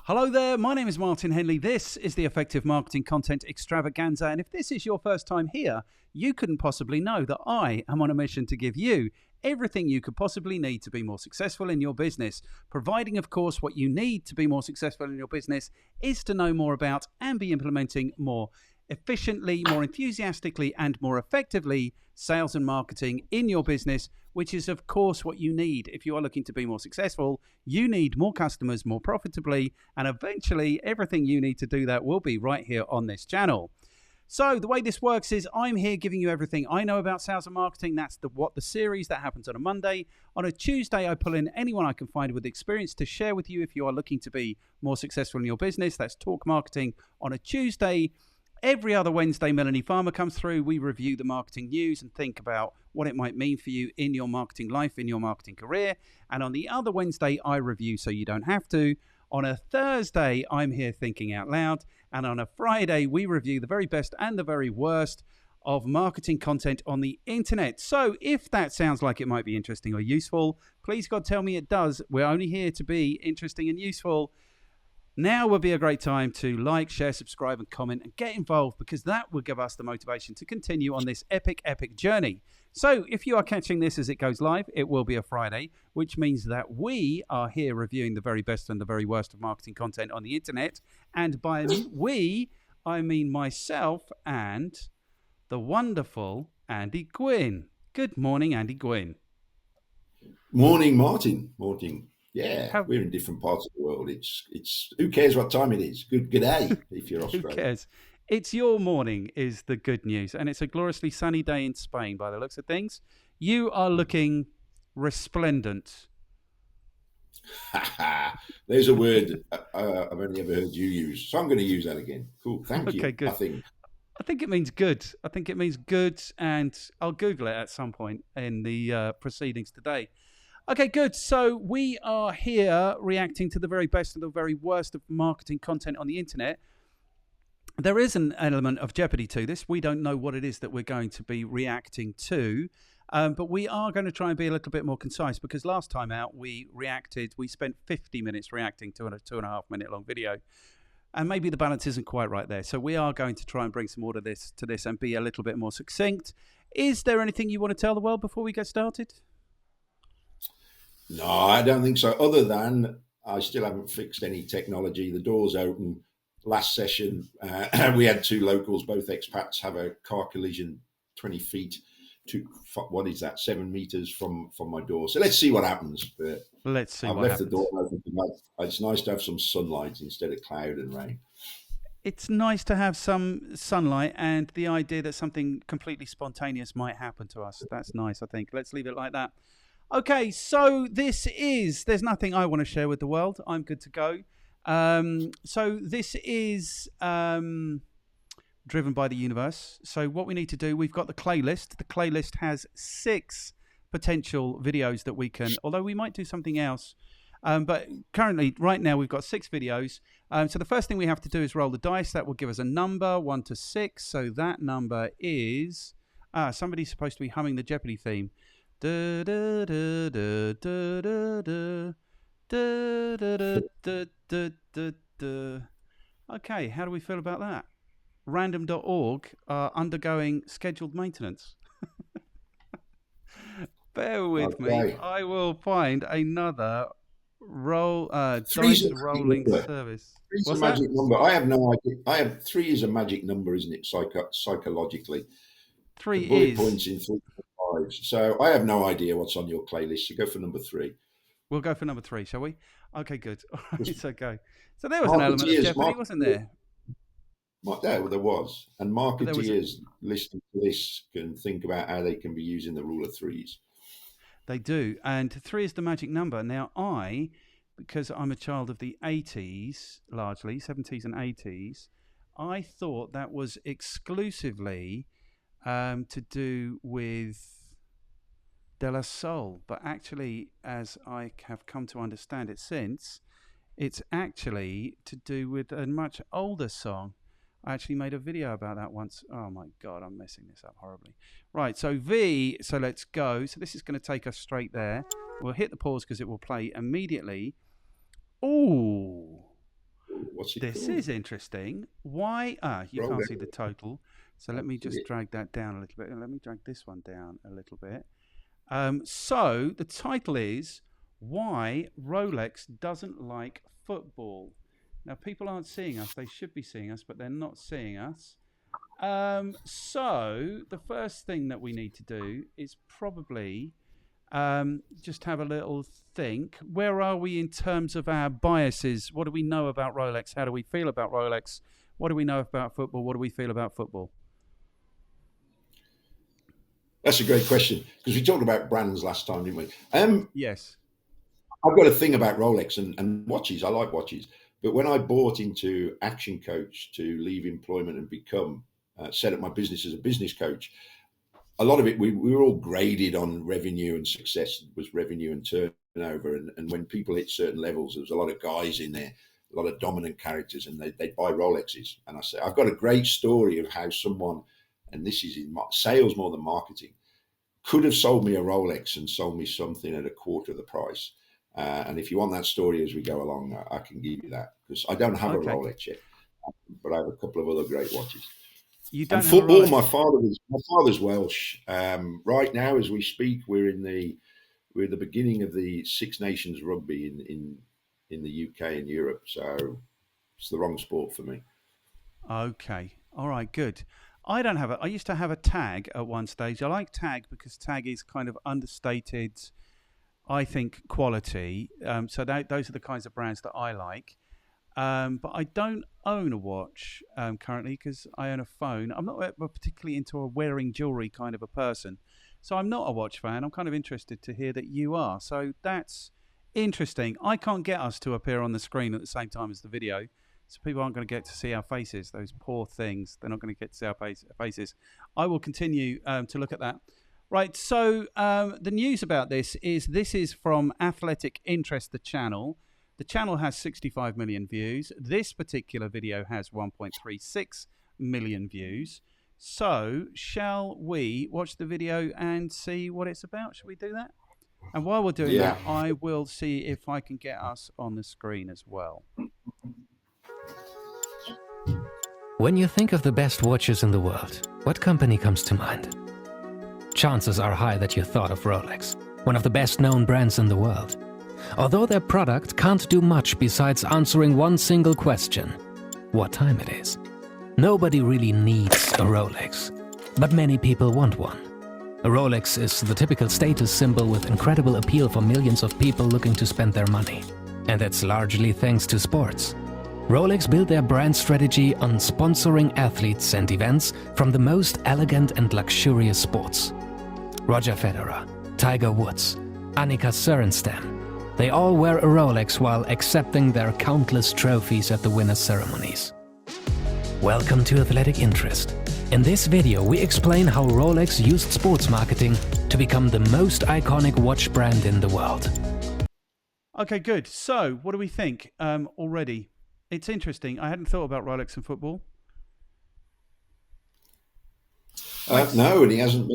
Hello there, my name is Martin Henley. This is the Effective Marketing Content Extravaganza. And if this is your first time here, you couldn't possibly know that I am on a mission to give you everything you could possibly need to be more successful in your business. Providing, of course, what you need to be more successful in your business is to know more about and be implementing more efficiently, more enthusiastically, and more effectively sales and marketing in your business, which is, of course, what you need. If you are looking to be more successful, you need more customers more profitably, and eventually everything you need to do that will be right here on this channel. So the way this works is I'm here giving you everything I know about sales and marketing. That's the series that happens on a Monday. On a Tuesday, I pull in anyone I can find with experience to share with you if you are looking to be more successful in your business. That's Talk Marketing on a Tuesday. Every other Wednesday, Melanie Farmer comes through. We review the marketing news and think about what it might mean for you in your marketing life, in your marketing career. And on the other Wednesday, I review so you don't have to. On a Thursday, I'm here thinking out loud. And on a Friday, we review the very best and the very worst of marketing content on the internet. So if that sounds like it might be interesting or useful, please God tell me it does. We're only here to be interesting and useful. Now would be a great time to like, share, subscribe, and comment and get involved, because that will give us the motivation to continue on this epic journey. So if you are catching this as it goes live, it will be a Friday, which means that we are here reviewing the very best and the very worst of marketing content on the internet. And by we, I mean myself and the wonderful Andy Gwynn. Good morning, Andy Gwynn. Morning, Martin. Morning. Yeah, we're in different parts of the world. It's who cares what time it is? Good day if you're Australian. Who cares? It's your morning is the good news, and it's a gloriously sunny day in Spain by the looks of things. You are looking resplendent. There's a word I've only ever heard you use, so I'm going to use that again. Cool, thank you. Okay, good. I think it means good. I think it means good, and I'll Google it at some point in the proceedings today. Okay, good. So we are here reacting to the very best and the very worst of marketing content on the internet. There is an element of jeopardy to this. We don't know what it is that we're going to be reacting to, but we are going to try and be a little bit more concise, because last time out we spent 50 minutes reacting to a 2.5 minute long video, and maybe the balance isn't quite right there. So we are going to try and bring some order to this and be a little bit more succinct. Is there anything you want to tell the world before we get started? No, I don't think so. Other than I still haven't fixed any technology. The door's open. Last session, we had two locals, both expats, have a car collision 20 feet to, what is that, 7 meters from my door. So let's see what happens. But let's see. I've left the door open. It's nice to have some sunlight instead of cloud and rain. It's nice to have some sunlight and the idea that something completely spontaneous might happen to us. That's nice, I think. Let's leave it like that. Okay, so there's nothing I want to share with the world. I'm good to go. So this is driven by the universe. So what we need to do, we've got the clay list. The clay list has 6 potential videos that we can, although we might do something else. But currently, right now, we've got 6 videos. So the first thing we have to do is roll the dice. That will give us a number, 1 to 6. So that number is, somebody's supposed to be humming the Jeopardy theme. Da, da, da, da, da, da, da. Da, da, da, da, da, da, da. Okay, how do we feel about that? Random.org are undergoing scheduled maintenance. Bear with me. I will find another dice rolling service. Three's a magic number. I have no idea. 3 is a magic number, isn't it? Psychologically. 3 bullet is. Points in 3 5. So I have no idea what's on your playlist. So go for number 3. We'll go for number 3, shall we? Okay, good. All right, so go. So there was an element of jeopardy, wasn't there? There was. And marketeers listening to this can think about how they can be using the rule of 3s. They do. And 3 is the magic number. Now, because I'm a child of the 80s, largely, 70s and 80s, I thought that was exclusively to do with De La Soul, but actually, as I have come to understand it since, it's actually to do with a much older song. I actually made a video about that once. Oh my God, I'm messing this up horribly. Right, so V, so let's go. So this is going to take us straight there. We'll hit the pause because it will play immediately. Ooh, What's it This called? is interesting. Why? You can't Rolex. see the total. So let me just drag that down a little bit. Let me drag this one down a little bit. So the title is Why Rolex Doesn't Like Football. Now, people aren't seeing us. They should be seeing us, but they're not seeing us. So the first thing that we need to do is probably just have a little think. Where are we in terms of our biases? What do we know about Rolex? How do we feel about Rolex? What do we know about football? What do we feel about football? That's a great question because we talked about brands last time, didn't we? Yes. I've got a thing about Rolex and watches. I like watches. But when I bought into Action Coach to leave employment and become set up my business as a business coach, a lot of it, we were all graded on revenue, and success was revenue and turnover. And when people hit certain levels, there was a lot of guys in there, a lot of dominant characters, and they'd buy Rolexes. And I say, I've got a great story of how someone, and this is in sales more than marketing, could have sold me a Rolex and sold me something at a quarter of the price. And if you want that story as we go along, I can give you that, because I don't have a Rolex yet, but I have a couple of other great watches. You don't and have football. A Rolex. My father's Welsh. Right now, as we speak, we're at the beginning of the Six Nations rugby in the UK and Europe. So it's the wrong sport for me. Okay. All right. Good. I used to have a Tag at one stage. I like Tag because Tag is kind of understated, I think, quality. So those are the kinds of brands that I like. But I don't own a watch currently because I own a phone. I'm not particularly into a wearing jewelry kind of a person. So I'm not a watch fan. I'm kind of interested to hear that you are. So that's interesting. I can't get us to appear on the screen at the same time as the video. So people aren't going to get to see our faces. Those poor things. They're not going to get to see our faces. I will continue to look at that. Right. So the news about this is from Athletic Interest, the channel. The channel has 65 million views. This particular video has 1.36 million views. So shall we watch the video and see what it's about? Shall we do that? And while we're doing that, I will see if I can get us on the screen as well. When you think of the best watches in the world, what company comes to mind? Chances are high that you thought of Rolex, one of the best-known brands in the world. Although their product can't do much besides answering one single question: what time it is. Nobody really needs a Rolex, but many people want one. A Rolex is the typical status symbol with incredible appeal for millions of people looking to spend their money. And that's largely thanks to sports. Rolex built their brand strategy on sponsoring athletes and events from the most elegant and luxurious sports. Roger Federer, Tiger Woods, Annika Sorenstam. They all wear a Rolex while accepting their countless trophies at the winners' ceremonies. Welcome to Athletic Interest. In this video, we explain how Rolex used sports marketing to become the most iconic watch brand in the world. Okay, good. So, what do we think already? It's interesting. I hadn't thought about Rolex and football. No, and he hasn't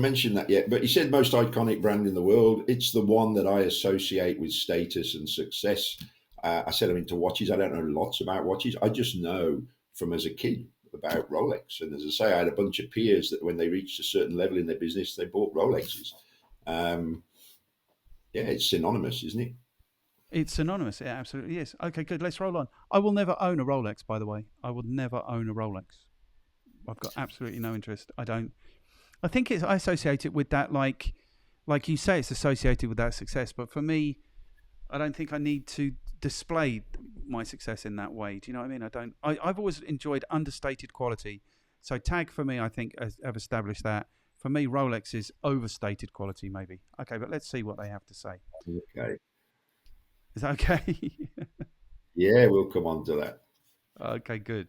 mentioned that yet. But he said most iconic brand in the world. It's the one that I associate with status and success. I said I'm into watches. I don't know lots about watches. I just know from as a kid about Rolex. And as I say, I had a bunch of peers that when they reached a certain level in their business, they bought Rolexes. It's synonymous, isn't it? It's synonymous. It absolutely is. Okay, good. Let's roll on. I will never own a Rolex, by the way. I would never own a Rolex. I've got absolutely no interest. I think I associate it with that, like you say, it's associated with that success. But for me, I don't think I need to display my success in that way. Do you know what I mean? I've always enjoyed understated quality. So Tag for me, I think, have established that. For me, Rolex is overstated quality, maybe. Okay, but let's see what they have to say. Okay. Is that okay? Yeah, we'll come on to that. Okay, good.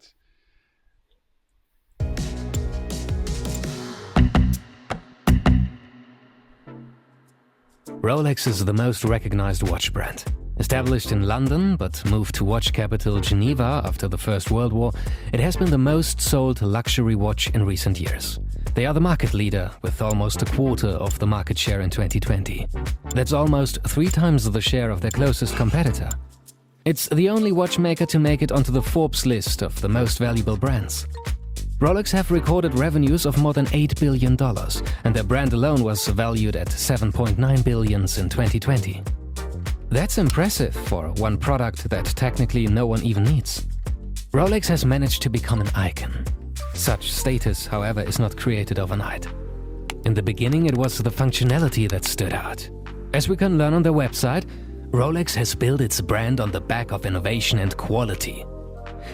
Rolex is the most recognized watch brand. Established in London, but moved to watch capital Geneva after the First World War, it has been the most sold luxury watch in recent years. They are the market leader, with almost a quarter of the market share in 2020. That's almost 3 times the share of their closest competitor. It's the only watchmaker to make it onto the Forbes list of the most valuable brands. Rolex have recorded revenues of more than $8 billion, and their brand alone was valued at $7.9 billion in 2020. That's impressive for one product that technically no one even needs. Rolex has managed to become an icon. Such status, however, is not created overnight. In the beginning, it was the functionality that stood out. As we can learn on their website, Rolex has built its brand on the back of innovation and quality.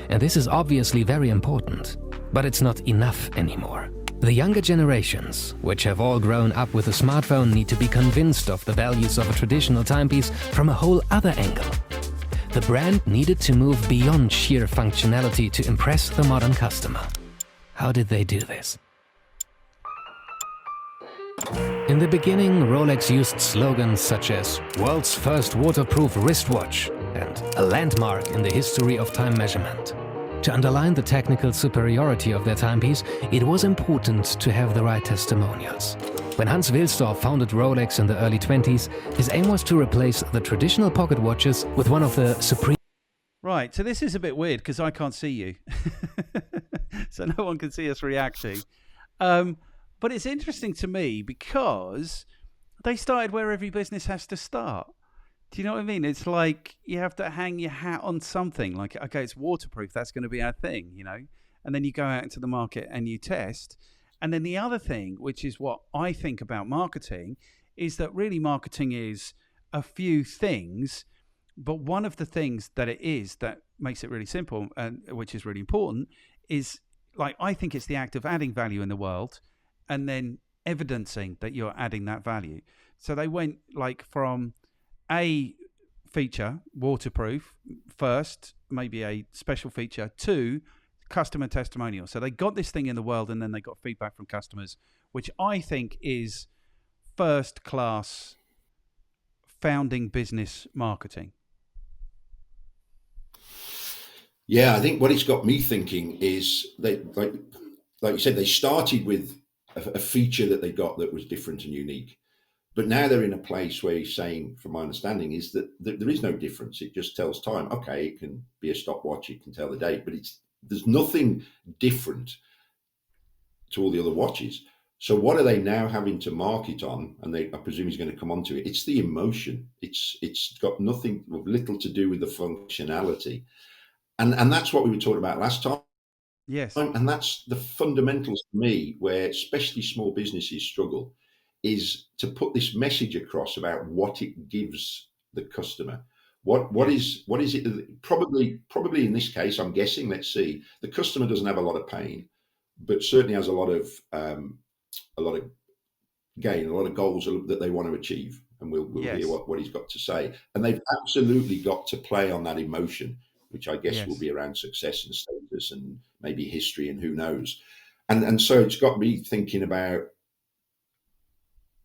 And this is obviously very important. But it's not enough anymore. The younger generations, which have all grown up with a smartphone, need to be convinced of the values of a traditional timepiece from a whole other angle. The brand needed to move beyond sheer functionality to impress the modern customer. How did they do this? In the beginning, Rolex used slogans such as "World's first waterproof wristwatch" and "A landmark in the history of time measurement." To underline the technical superiority of their timepiece, it was important to have the right testimonials. When Hans Wilsdorf founded Rolex in the early 20s, his aim was to replace the traditional pocket watches with one of the supreme... Right, so this is a bit weird because I can't see you. So no one can see us reacting. But it's interesting to me because they started where every business has to start. Do you know what I mean? It's like you have to hang your hat on something. Like, okay, it's waterproof. That's going to be our thing, you know? And then you go out into the market and you test. And then the other thing, which is what I think about marketing, is that really marketing is a few things. But one of the things that it is that makes it really simple, and which is really important, is like, I think it's the act of adding value in the world and then evidencing that you're adding that value. So they went like from a feature, waterproof, first, maybe a special feature, to customer testimonial. So they got this thing in the world and then they got feedback from customers, which I think is first class founding business marketing. Yeah, I think what it's got me thinking is they, like you said, they started with a feature that they got that was different and unique. But now they're in a place where he's saying, from my understanding, is that there is no difference. It just tells time. Okay, it can be a stopwatch, it can tell the date, but there's nothing different to all the other watches. So what are they now having to market on? And I presume he's going to come on to it. It's the emotion. It's got little to do with the functionality. And that's what we were talking about last time. Yes. And that's the fundamentals for me, where especially small businesses struggle, is to put this message across about what it gives the customer. What is it? Probably in this case, I'm guessing. Let's see. The customer doesn't have a lot of pain, but certainly has a lot of gain, a lot of goals that they want to achieve. And we'll Yes. hear what he's got to say. And they've absolutely got to play on that emotion, which I guess Yes. will be around success and status and maybe history and who knows. And so it's got me thinking about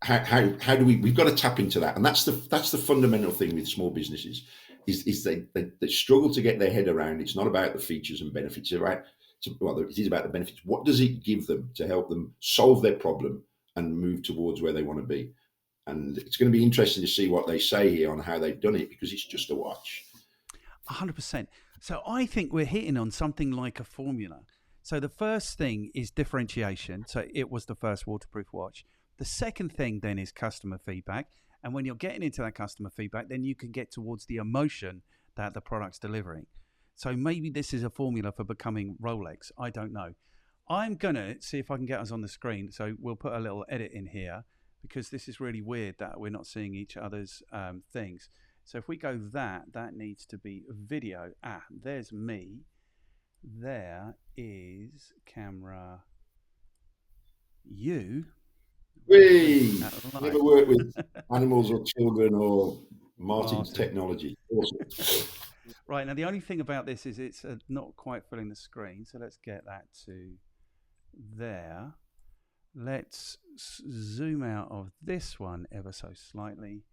how do we've got to tap into that. And that's the fundamental thing with small businesses is they struggle to get their head around. It's not about the features and benefits. It is about the benefits. What does it give them to help them solve their problem and move towards where they want to be? And it's going to be interesting to see what they say here on how they've done it, because it's just a watch. 100%. So I think we're hitting on something like a formula. So the first thing is differentiation. So it was the first waterproof watch. The second thing then is customer feedback. And when you're getting into that customer feedback, then you can get towards the emotion that the product's delivering. So maybe this is a formula for becoming Rolex. I don't know. I'm going to see if I can get us on the screen. So we'll put a little edit in here, because this is really weird that we're not seeing each other's things. So if we go that needs to be video. There's me. There is camera you. We never work with animals or children or Martin's technology. Awesome. Right, now the only thing about this is it's not quite filling the screen. So let's get that to there. Let's zoom out of this one ever so slightly.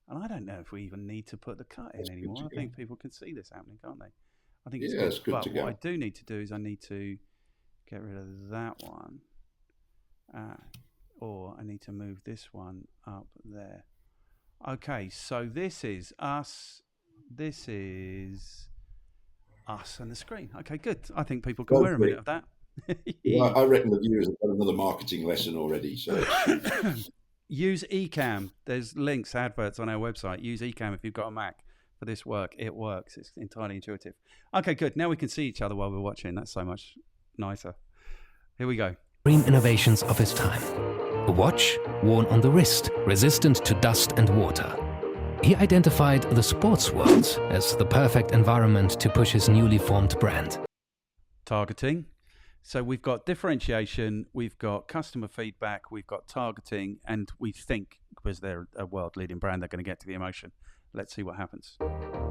And I don't know if we even need to put the cut in anymore. I think people can see this happening, can't they? I think it's good. But what I do need to do is I need to get rid of that one. Or I need to move this one up there. Okay, so this is us This is us and the screen. Okay, good. I think people can Go wear a for minute it. of that. Well, I reckon the viewers have got another marketing lesson already. So Use Ecamm. There's links, adverts on our website. Use Ecamm if you've got a Mac for this work. It works. It's entirely intuitive. Okay, good. Now we can see each other while we're watching. That's so much nicer. Here we go. Extreme innovations of his time. A watch worn on the wrist, resistant to dust and water. He identified the sports world as the perfect environment to push his newly formed brand. Targeting. So we've got differentiation, we've got customer feedback, we've got targeting, and we think, because they're a world-leading brand, they're going to get to the emotion. Let's see what happens.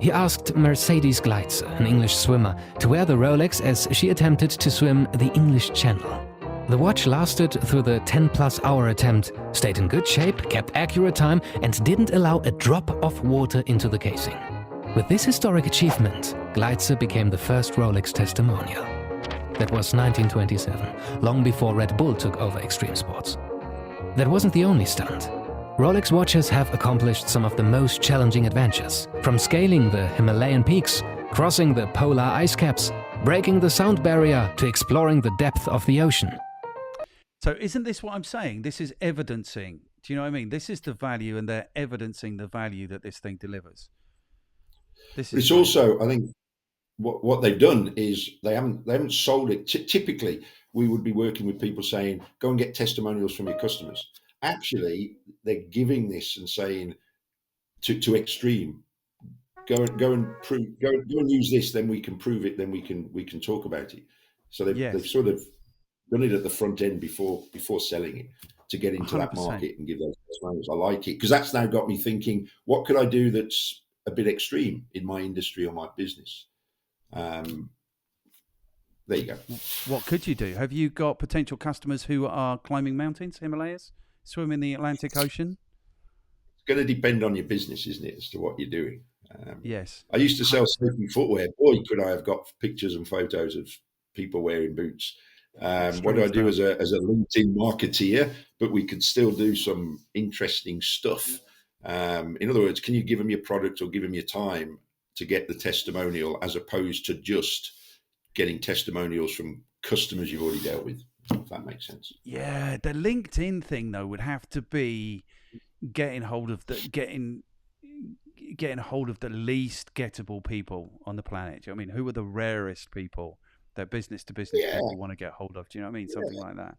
He asked Mercedes Gleitze, an English swimmer, to wear the Rolex as she attempted to swim the English Channel. The watch lasted through the 10-plus hour attempt, stayed in good shape, kept accurate time, and didn't allow a drop of water into the casing. With this historic achievement, Gleitze became the first Rolex testimonial. That was 1927, long before Red Bull took over extreme sports. That wasn't the only stunt. Rolex watches have accomplished some of the most challenging adventures, from scaling the Himalayan peaks, crossing the polar ice caps, breaking the sound barrier, to exploring the depth of the ocean. So isn't this what I'm saying? This is evidencing. Do you know what I mean? This is the value, and they're evidencing the value that this thing delivers. it's also, I think, what they've done is they haven't sold it. Typically, we would be working with people saying, "Go and get testimonials from your customers." Actually, they're giving this and saying to Extreme, go and use this. Then we can prove it. Then we can talk about it. So they've sort of done it at the front end before selling it to get into 100%. That market and give those testimonials. I like it because that's now got me thinking, what could I do that's a bit extreme in my industry or my business? There you go. What could you do? Have you got potential customers who are climbing mountains, Himalayas, swimming the Atlantic Ocean? It's going to depend on your business, isn't it, as to what you're doing? Yes. I used to sell safety footwear. Boy, could I have got pictures and photos of people wearing boots. What do I do as a LinkedIn marketeer? But we could still do some interesting stuff. In other words, can you give them your product or give them your time to get the testimonial, as opposed to just getting testimonials from customers you've already dealt with, if that makes sense. Yeah, the LinkedIn thing though would have to be getting hold of the least gettable people on the planet. Do you know what I mean? Who are the rarest people that business to business people want to get hold of? Do you know what I mean? Something like that.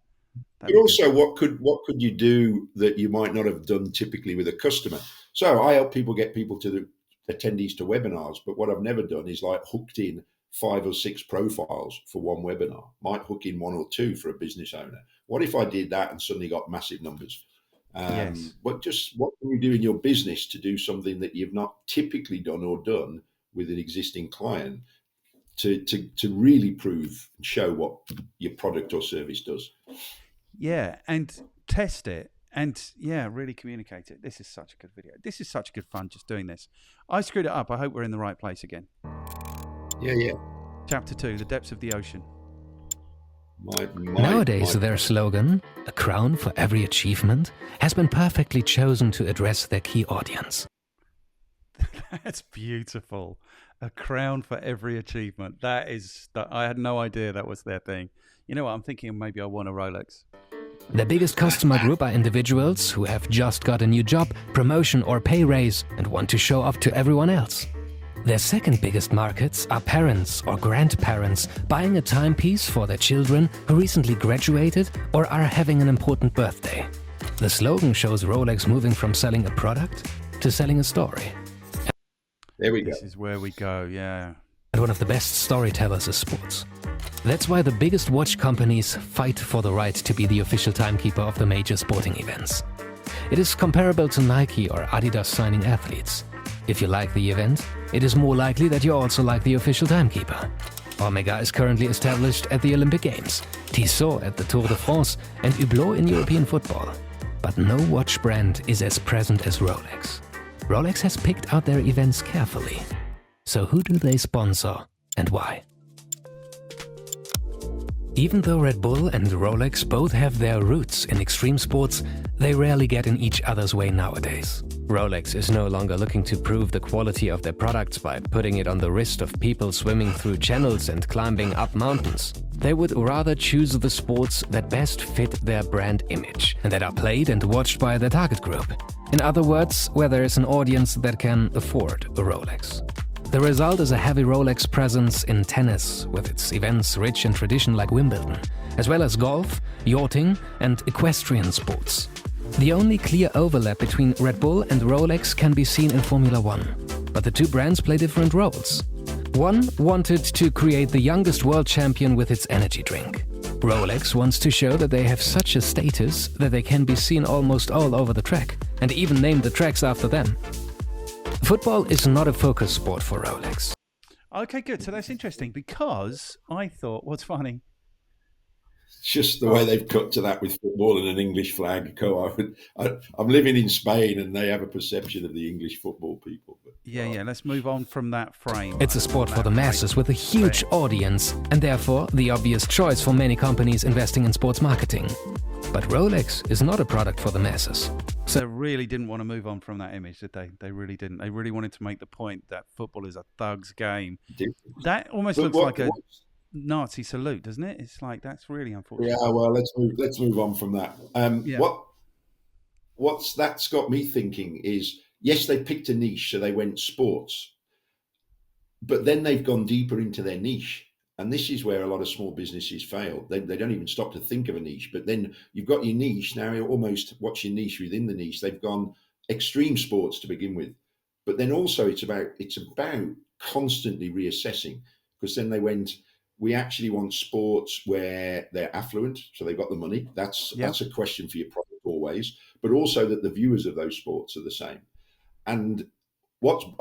But also, what could you do that you might not have done typically with a customer? So I help people get people to the attendees to webinars, but what I've never done is like hooked in 5 or 6 profiles for one webinar. Might hook in 1 or 2 for a business owner. What if I did that and suddenly got massive numbers? Yes. But just what can you do in your business to do something that you've not typically done or done with an existing client to really prove and show what your product or service does? Yeah, and test it. And really communicate it. This is such a good video. This is such good fun just doing this. I screwed it up. I hope we're in the right place again. Yeah. Chapter 2, the depths of the ocean. Nowadays, their slogan, "A crown for every achievement," has been perfectly chosen to address their key audience. That's beautiful. A crown for every achievement. I had no idea that was their thing. You know what? I'm thinking maybe I want a Rolex. Their biggest customer group are individuals who have just got a new job, promotion or pay raise and want to show off to everyone else. Their second biggest markets are parents or grandparents buying a timepiece for their children who recently graduated or are having an important birthday. The slogan shows Rolex moving from selling a product to selling a story. There we go. This is where we go, yeah. And one of the best storytellers is sports. That's why the biggest watch companies fight for the right to be the official timekeeper of the major sporting events. It is comparable to Nike or Adidas signing athletes. If you like the event, it is more likely that you also like the official timekeeper. Omega is currently established at the Olympic Games, Tissot at the Tour de France, and Hublot in European football. But no watch brand is as present as Rolex. Rolex has picked out their events carefully. So who do they sponsor and why? Even though Red Bull and Rolex both have their roots in extreme sports, they rarely get in each other's way nowadays. Rolex is no longer looking to prove the quality of their products by putting it on the wrist of people swimming through channels and climbing up mountains. They would rather choose the sports that best fit their brand image and that are played and watched by their target group. In other words, where there is an audience that can afford a Rolex. The result is a heavy Rolex presence in tennis, with its events rich in tradition like Wimbledon, as well as golf, yachting and equestrian sports. The only clear overlap between Red Bull and Rolex can be seen in Formula One, but the two brands play different roles. One wanted to create the youngest world champion with its energy drink. Rolex wants to show that they have such a status that they can be seen almost all over the track, and even named the tracks after them. Football is not a focus sport for Rolex. Okay, good. So that's interesting because I thought, what's funny? It's just the way they've cut to that with football and an English flag. I'm living in Spain and they have a perception of the English football people. But, yeah, let's move on from that frame. It's a sport for the masses with a huge audience and therefore the obvious choice for many companies investing in sports marketing. But Rolex is not a product for the masses. So they really didn't want to move on from that image, did they? They really didn't. They really wanted to make the point that football is a thug's game. That almost looks like a Nazi salute, doesn't it? It's like, that's really unfortunate. Yeah, well, let's move on from that. What's that's got me thinking is, yes, they picked a niche, so they went sports, but then they've gone deeper into their niche. And this is where a lot of small businesses fail. They don't even stop to think of a niche. But then you've got your niche. Now you're almost, what's your niche within the niche? They've gone extreme sports to begin with. But then also it's about constantly reassessing, because then they went, we actually want sports where they're affluent, so they've got the money. That's a question for your product always. But also that the viewers of those sports are the same. And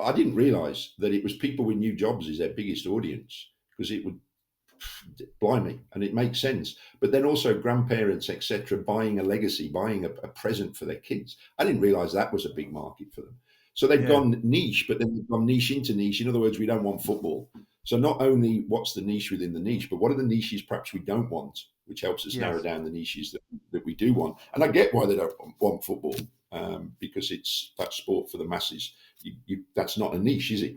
I didn't realize that it was people with new jobs is their biggest audience, because it would, blimey, and it makes sense. But then also grandparents, etc., buying a legacy, buying a present for their kids. I didn't realize that was a big market for them. So they've gone niche, but then they've gone niche into niche. In other words, we don't want football. So not only what's the niche within the niche, but what are the niches perhaps we don't want, which helps us narrow down the niches that we do want. And I get why they don't want football, because it's that sport for the masses. That's not a niche, is it?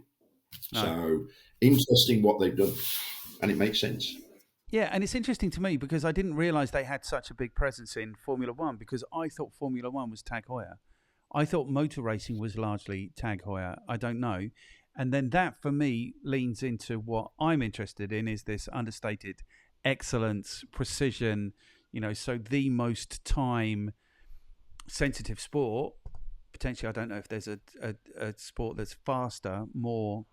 No. So interesting what they've done, and it makes sense. Yeah, and it's interesting to me because I didn't realise they had such a big presence in Formula One, because I thought Formula One was Tag Heuer. I thought motor racing was largely Tag Heuer. I don't know. And then that, for me, leans into what I'm interested in, is this understated excellence, precision, so the most time-sensitive sport. Potentially, I don't know if there's a sport that's faster, more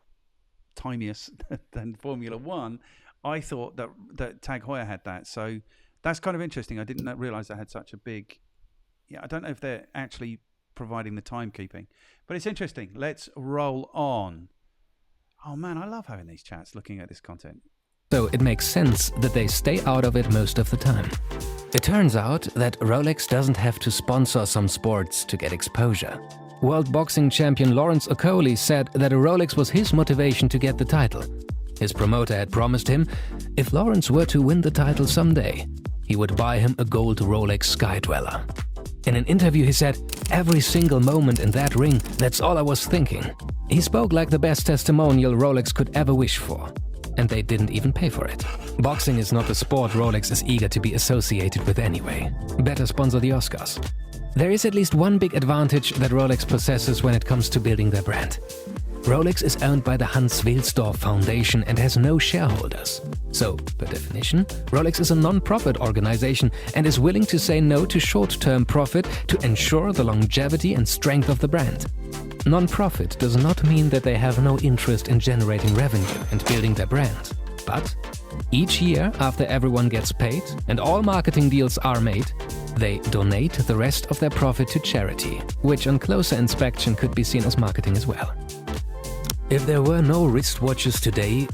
tiniest than Formula One. I thought that Tag Heuer had that. So that's kind of interesting. I didn't realise they had such a big... I don't know if they're actually providing the timekeeping. But it's interesting. Let's roll on. Oh man, I love having these chats, looking at this content. So it makes sense that they stay out of it most of the time. It turns out that Rolex doesn't have to sponsor some sports to get exposure. World boxing champion Lawrence Okolie said that a Rolex was his motivation to get the title. His promoter had promised him, if Lawrence were to win the title someday, he would buy him a gold Rolex Sky Dweller. In an interview he said, every single moment in that ring, that's all I was thinking. He spoke like the best testimonial Rolex could ever wish for. And they didn't even pay for it. Boxing is not a sport Rolex is eager to be associated with anyway. Better sponsor the Oscars. There is at least one big advantage that Rolex possesses when it comes to building their brand. Rolex is owned by the Hans Wilsdorf Foundation and has no shareholders. So, per definition, Rolex is a non-profit organization and is willing to say no to short-term profit to ensure the longevity and strength of the brand. Non-profit does not mean that they have no interest in generating revenue and building their brand. But each year, after everyone gets paid and all marketing deals are made, they donate the rest of their profit to charity, which on closer inspection could be seen as marketing as well. If there were no wristwatches today...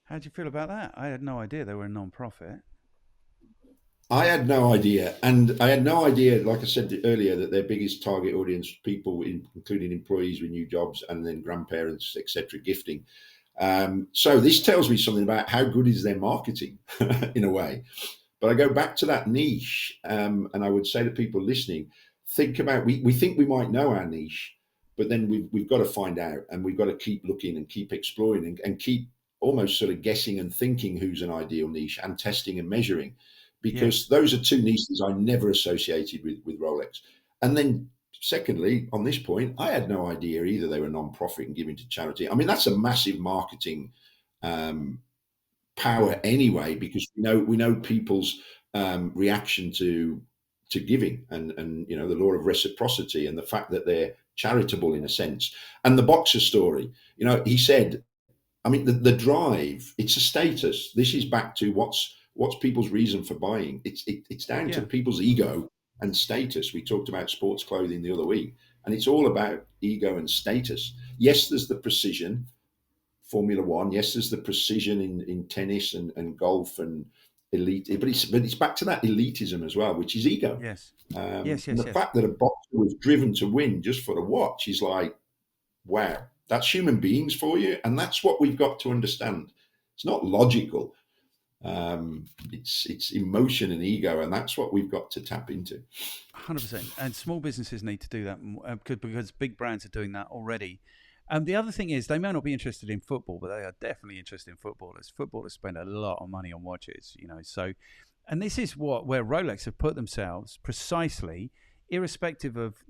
How do you feel about that? I had no idea they were a non-profit. I had no idea. And I had no idea, like I said earlier, that their biggest target audience, people, including employees with new jobs and then grandparents, etc., gifting. So this tells me something about how good is their marketing in a way. But I go back to that niche, and I would say to people listening, think about, we think we might know our niche, but then we've got to find out, and we've got to keep looking and keep exploring and keep almost sort of guessing and thinking who's an ideal niche and testing and measuring, because those are two niches I never associated with Rolex. And then secondly, on this point, I had no idea either they were non-profit and giving to charity. I mean, that's a massive marketing power anyway, because we know people's reaction to giving, and you know, the law of reciprocity and the fact that they're charitable in a sense. And the boxer story, you know, he said, I mean, the drive, it's a status. This is back to what's people's reason for buying. It's down to people's ego and status. We talked about sports clothing the other week, and it's all about ego and status. Yes, there's the precision, Formula One. Yes, there's the precision in tennis and golf and elite, but it's back to that elitism as well, which is ego. Yes. And the fact that a boxer was driven to win just for a watch is like, wow, that's human beings for you, and that's what we've got to understand. It's not logical. It's emotion and ego, and that's what we've got to tap into. 100%. And small businesses need to do that because big brands are doing that already. The other thing is, they may not be interested in football, but they are definitely interested in footballers. Footballers spend a lot of money on watches, you know. So, and this is where Rolex have put themselves precisely, irrespective of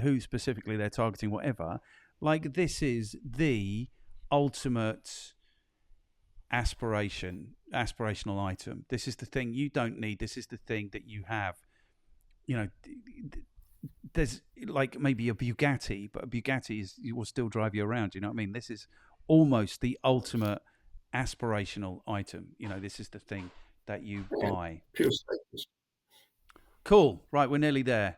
who specifically they're targeting, whatever. Like, this is the ultimate aspirational item. This is the thing you don't need. This is the thing that you have. You know, there's like maybe a Bugatti, but a Bugatti will still drive you around. You know what I mean? This is almost the ultimate aspirational item. You know, this is the thing that you buy. Pure status. Cool. Right, we're nearly there.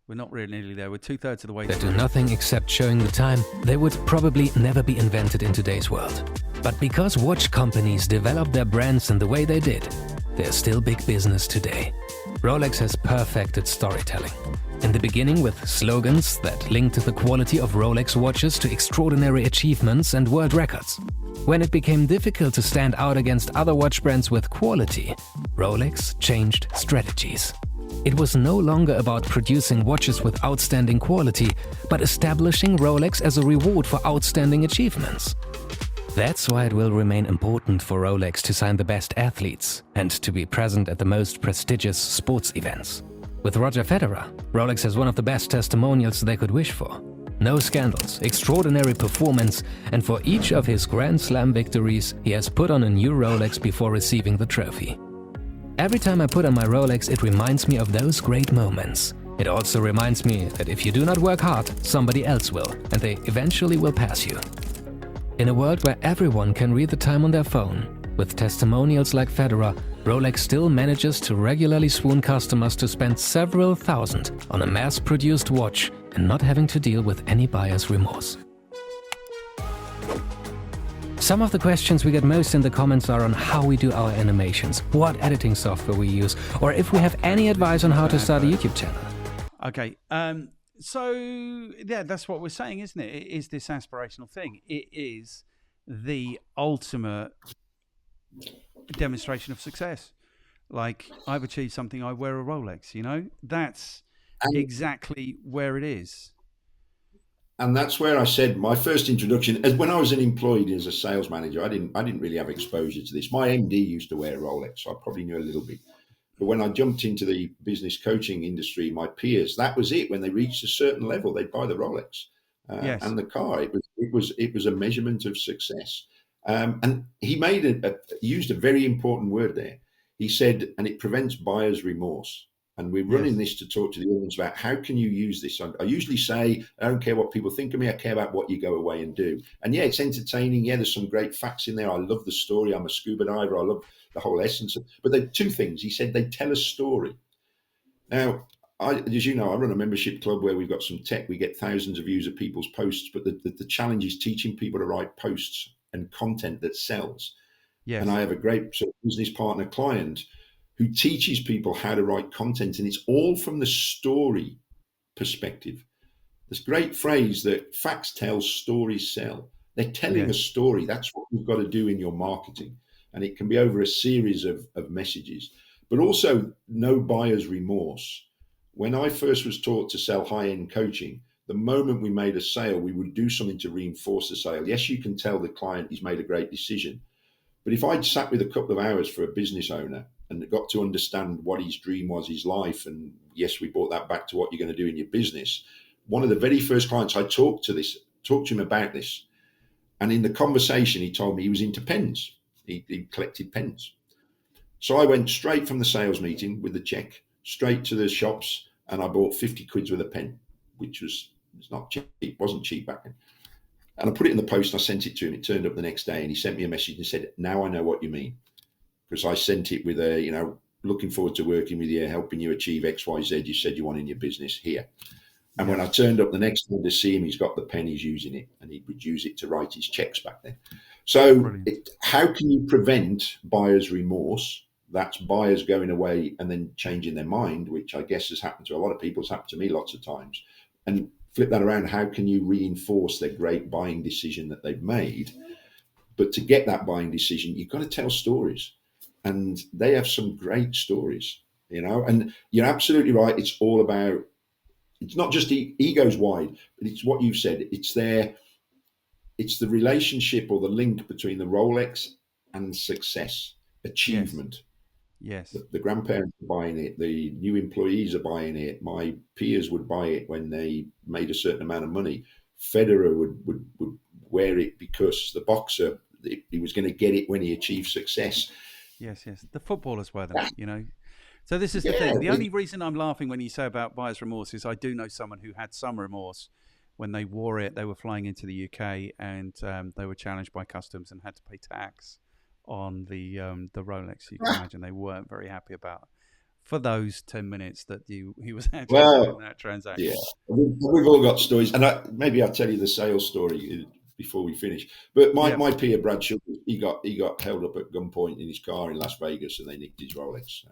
We're not really nearly there. We're 2/3 of the way That through. do nothing except showing the time, they would probably never be invented in today's world. But because watch companies developed their brands in the way they did, they're still big business today. Rolex has perfected storytelling. In the beginning with slogans that linked the quality of Rolex watches to extraordinary achievements and world records. When it became difficult to stand out against other watch brands with quality, Rolex changed strategies. It was no longer about producing watches with outstanding quality, but establishing Rolex as a reward for outstanding achievements. That's why it will remain important for Rolex to sign the best athletes and to be present at the most prestigious sports events. With Roger Federer, Rolex has one of the best testimonials they could wish for. No scandals, extraordinary performance, and for each of his Grand Slam victories, he has put on a new Rolex before receiving the trophy. Every time I put on my Rolex, it reminds me of those great moments. It also reminds me that if you do not work hard, somebody else will, and they eventually will pass you. In a world where everyone can read the time on their phone, with testimonials like Federer, Rolex still manages to regularly swoon customers to spend several thousand on a mass-produced watch and not having to deal with any buyer's remorse. Some of the questions we get most in the comments are on how we do our animations, what editing software we use, or if we have any advice on how to start a YouTube channel. Okay. So, yeah, that's what we're saying, isn't it? It is this aspirational thing. It is the ultimate demonstration of success. Like, I've achieved something, I wear a Rolex, you know? That's exactly where it is. And that's where I said my first introduction, as when I was employed as a sales manager, I didn't really have exposure to this. My MD used to wear a Rolex, so I probably knew a little bit. But when I jumped into the business coaching industry, my peers, that was it. When they reached a certain level, they'd buy the Rolex and the car. It was a measurement of success. And he used a very important word there. He said, and it prevents buyer's remorse. And we're running this to talk to the audience about how can you use this. I usually say, I don't care what people think of me. I care about what you go away and do. And yeah, it's entertaining. Yeah, there's some great facts in there. I love the story. I'm a scuba diver. I love the whole essence. But there are two things. He said they tell a story. Now, as you know, I run a membership club where we've got some tech. We get thousands of views of people's posts. But the challenge is teaching people to write posts and content that sells. Yes. And I have a great business partner client who teaches people how to write content, and it's all from the story perspective. This great phrase that facts tell, stories sell. They're telling a story. That's what you've got to do in your marketing. And it can be over a series of messages, but also no buyer's remorse. When I first was taught to sell high-end coaching, the moment we made a sale, we would do something to reinforce the sale. Yes, you can tell the client he's made a great decision. But if I'd sat with a couple of hours for a business owner and got to understand what his dream was, his life, and yes, we brought that back to what you're going to do in your business. One of the very first clients I talked to him about this. And in the conversation, he told me he was into pens. He collected pens. So I went straight from the sales meeting with the check, straight to the shops, and I bought 50 quid worth of pen, which was not cheap. It wasn't cheap back then. And I put it in the post and I sent it to him. It turned up the next day and he sent me a message and said, now I know what you mean. Because I sent it with looking forward to working with you, helping you achieve X, Y, Z. You said you want in your business here. And when I turned up the next time to see him, he's got the pen, he's using it, and he would use it to write his checks back then. So how can you prevent buyer's remorse? That's buyers going away and then changing their mind, which I guess has happened to a lot of people. It's happened to me lots of times. And flip that around, how can you reinforce their great buying decision that they've made? But to get that buying decision, you've got to tell stories. And they have some great stories, and you're absolutely right. It's all about, it's not just egos wide, but it's what you've said. It's the relationship or the link between the Rolex and success, achievement. Yes. The grandparents are buying it. The new employees are buying it. My peers would buy it when they made a certain amount of money. Federer would wear it because the boxer, he was going to get it when he achieved success. Yes. The footballers wear them, So this is the thing. The only reason I'm laughing when you say about buyer's remorse is I do know someone who had some remorse when they wore it. They were flying into the UK and they were challenged by customs and had to pay tax on the Rolex. You can imagine they weren't very happy about for those 10 minutes that he was actually doing that transaction. Yeah, we've all got stories, and maybe I'll tell you the sales story before we finish. But my peer Brad Shutt, he got held up at gunpoint in his car in Las Vegas, and they nicked his Rolex.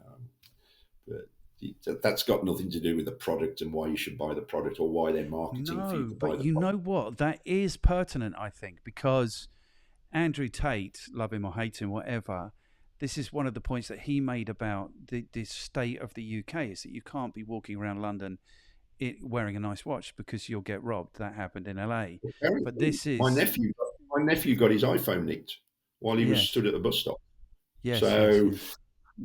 But that's got nothing to do with the product and why you should buy the product or why they're marketing for you to buy the product. But you know what? That is pertinent, I think, because Andrew Tate, love him or hate him, whatever, this is one of the points that he made about the state of the UK is that you can't be walking around London wearing a nice watch because you'll get robbed. That happened in LA. But this is... My nephew got his iPhone nicked while he was stood at the bus stop. Yes.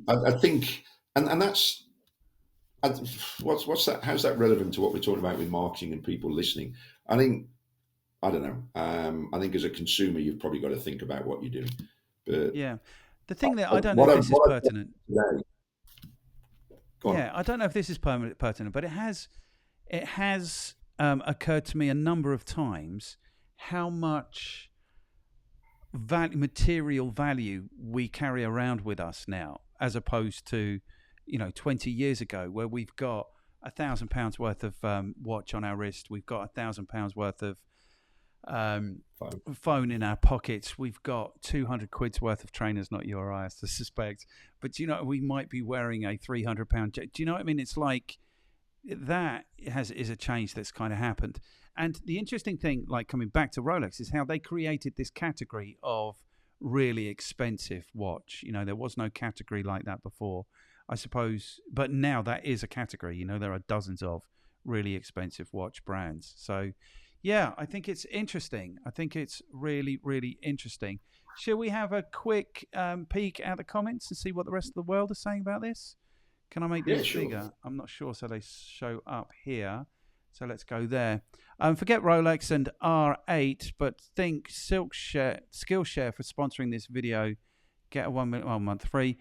I think... And that's what's that? How's that relevant to what we're talking about with marketing and people listening? I don't know. I think as a consumer, you've probably got to think about what you're doing. But the thing that I don't know if this is pertinent. I don't know if this is pertinent, but it has occurred to me a number of times how much material value we carry around with us now, as opposed to 20 years ago, where we've got £1,000 worth of watch on our wrist, we've got £1,000 worth of phone in our pockets, we've got 200 quid's worth of trainers, not you or I, to suspect, but we might be wearing a £300. Do you know what I mean? It's like that is a change that's kind of happened. And the interesting thing, like coming back to Rolex, is how they created this category of really expensive watch. There was no category like that before, I suppose, but now that is a category. There are dozens of really expensive watch brands. So yeah, I think it's interesting. I think it's really, really interesting. Shall we have a quick peek at the comments and see what the rest of the world is saying about this? Can I make this bigger? I'm not sure, so they show up here. So let's go there. Forget Rolex and R8, but think Skillshare for sponsoring this video. Get a 1 month free.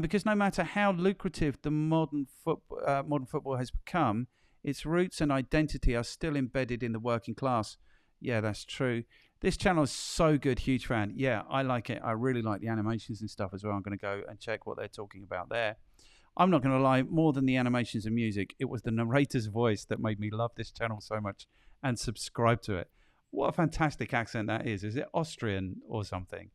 Because no matter how lucrative the modern football has become, its roots and identity are still embedded in the working class. Yeah, that's true. This channel is so good. Huge fan. Yeah, I like it. I really like the animations and stuff as well. I'm going to go and check what they're talking about there. I'm not going to lie, more than the animations and music, it was the narrator's voice that made me love this channel so much and subscribe to it. What a fantastic accent that is. Is it Austrian or something?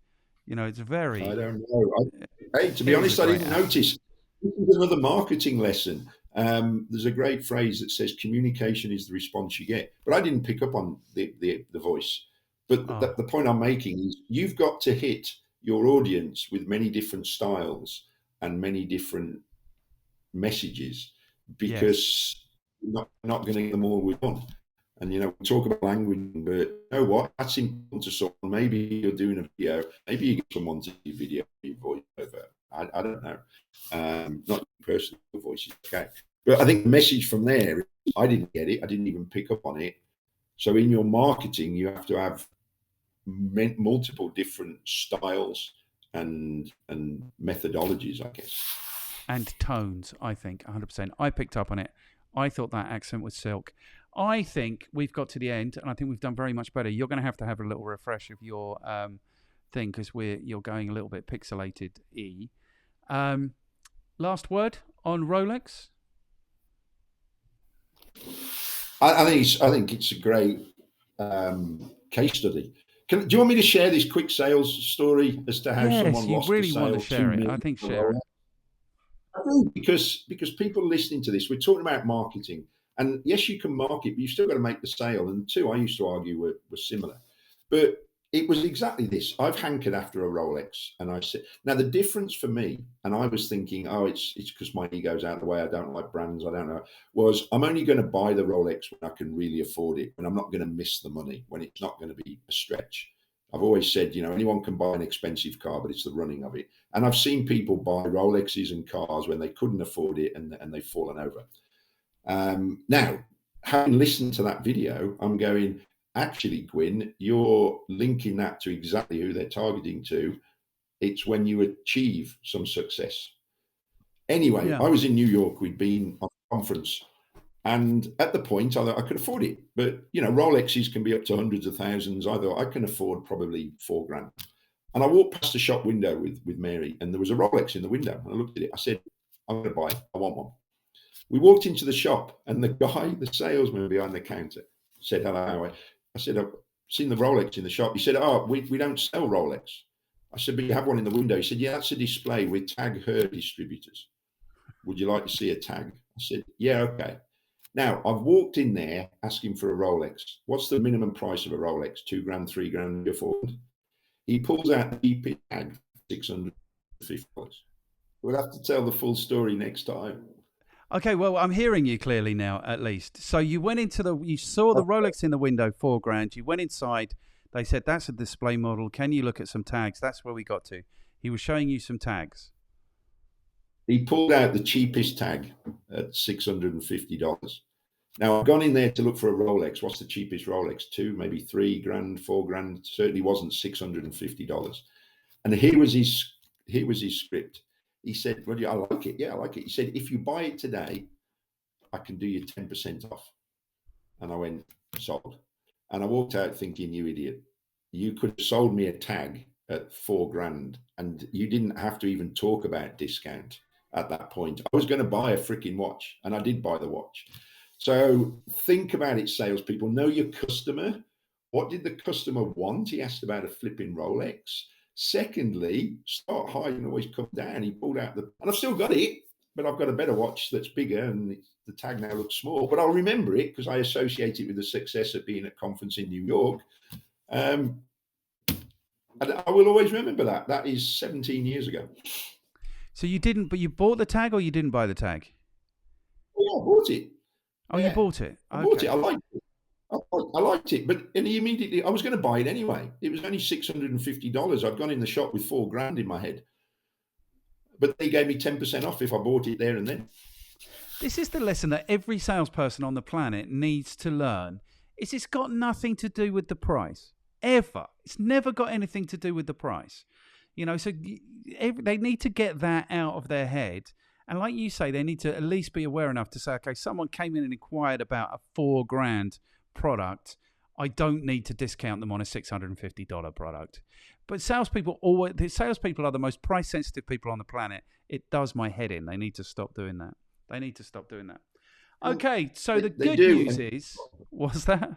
It's very... I don't know. Hey, to be honest, I didn't notice. This is another marketing lesson. There's a great phrase that says communication is the response you get. But I didn't pick up on the voice. But Oh, the point I'm making is you've got to hit your audience with many different styles and many different messages, yes. because you're not going to get them all with one. And we talk about language, but you know what? That's important to someone. Maybe you're doing a video, maybe you get someone to do video voice over. I don't know. Not personal voices, okay. But I think the message from there, I didn't get it. I didn't even pick up on it. So in your marketing, you have to have multiple different styles and methodologies, I guess. And tones, I think, 100%. I picked up on it. I thought that accent was silk. I think we've got to the end, and I think we've done very much better. You're going to have a little refresh of your thing, because you're going a little bit pixelated. Last word on Rolex? I think it's a great case study. Do you want me to share this quick sales story as to how Yes, someone you lost a really want to sale share 2 it. I million? think share it. I do, because people listening to this, we're talking about marketing, and yes, you can market, but you've still got to make the sale. And two, I used to argue were similar, but it was exactly this. I've hankered after a Rolex, and I said, now the difference for me, and I was thinking, oh, it's because my ego's out of the way. I don't like brands. I don't know. Was I'm only going to buy the Rolex when I can really afford it, when I'm not going to miss the money, when it's not going to be a stretch. I've always said, anyone can buy an expensive car, but it's the running of it. And I've seen people buy Rolexes and cars when they couldn't afford it, and they've fallen over. Now, having listened to that video, I'm going, actually, Gwyn, you're linking that to exactly who they're targeting to. It's when you achieve some success. Anyway, Yeah. I was in New York. We'd been on a conference. And at the point, I could afford it. But, Rolexes can be up to hundreds of thousands. I thought I can afford probably $4,000. And I walked past the shop window with Mary, and there was a Rolex in the window. And I looked at it. I said, I'm going to buy it. I want one. We walked into the shop, and the salesman behind the counter, said, hello. I said, I've seen the Rolex in the shop. He said, oh, we don't sell Rolex. I said, but you have one in the window. He said, yeah, that's a display with Tag Heuer distributors. Would you like to see a tag? I said, yeah, okay. Now, I've walked in there asking for a Rolex. What's the minimum price of a Rolex? $2,000, $3,000, afford? He pulls out the EP tag, $650. We'll have to tell the full story next time. Okay, well, I'm hearing you clearly now, at least. So you went you saw the Rolex in the window, $4,000. You went inside. They said, that's a display model. Can you look at some tags? That's where we got to. He was showing you some tags. He pulled out the cheapest tag at $650. Now, I've gone in there to look for a Rolex. What's the cheapest Rolex? maybe $3,000, $4,000. Certainly wasn't $650. And here was his script. He said, well, yeah, I like it. Yeah, I like it. He said, if you buy it today, I can do you 10% off. And I went, sold. And I walked out thinking, you idiot. You could have sold me a tag at $4,000, and you didn't have to even talk about discount at that point. I was going to buy a freaking watch, and I did buy the watch. So think about it, salespeople. Know your customer. What did the customer want? He asked about a flipping Rolex. Secondly, start high and always come down. He pulled out and I've still got it, but I've got a better watch that's bigger, and the tag now looks small. But I'll remember it because I associate it with the success of being at a conference in New York. And I will always remember that. That is 17 years ago. So you didn't, but you bought the tag, or you didn't buy the tag? Yeah, I bought it. Oh, yeah. You bought it? I bought it. I liked it. I liked it, and he immediately, I was going to buy it anyway. It was only $650. I'd gone in the shop with $4,000 in my head, but they gave me 10% off if I bought it there and then. This is the lesson that every salesperson on the planet needs to learn. It's got nothing to do with the price, ever. It's never got anything to do with the price. So they need to get that out of their head. And like you say, they need to at least be aware enough to say, okay, someone came in and inquired about a $4,000 product. I don't need to discount them on a $650 product. But salespeople are the most price sensitive people on the planet. It does my head in. They need to stop doing that. Okay, so the good news is, what's that?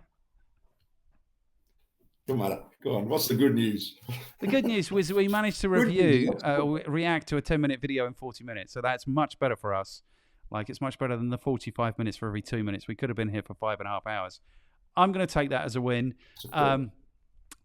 Don't matter. Go on. What's the good news? The good news was we managed to react to a 10-minute video in 40 minutes. So that's much better for us. It's much better than the 45 minutes for every 2 minutes. We could have been here for 5.5 hours. I'm going to take that as a win.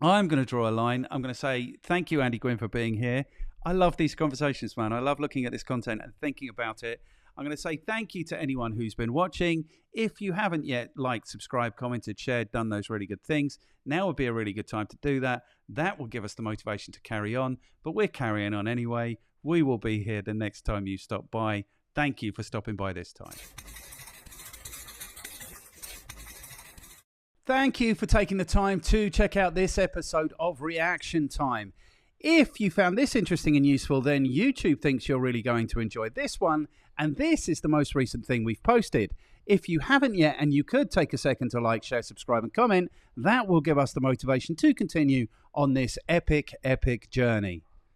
I'm going to draw a line. I'm going to say thank you, Andy Gwynn, for being here. I love these conversations, man. I love looking at this content and thinking about it. I'm going to say thank you to anyone who's been watching. If you haven't yet liked, subscribed, commented, shared, done those really good things, now would be a really good time to do that. That will give us the motivation to carry on, but we're carrying on anyway. We will be here the next time you stop by. Thank you for stopping by this time. Thank you for taking the time to check out this episode of Reaction Time. If you found this interesting and useful, then YouTube thinks you're really going to enjoy this one, and this is the most recent thing we've posted. If you haven't yet, and you could take a second to like, share, subscribe, and comment, that will give us the motivation to continue on this epic, epic journey.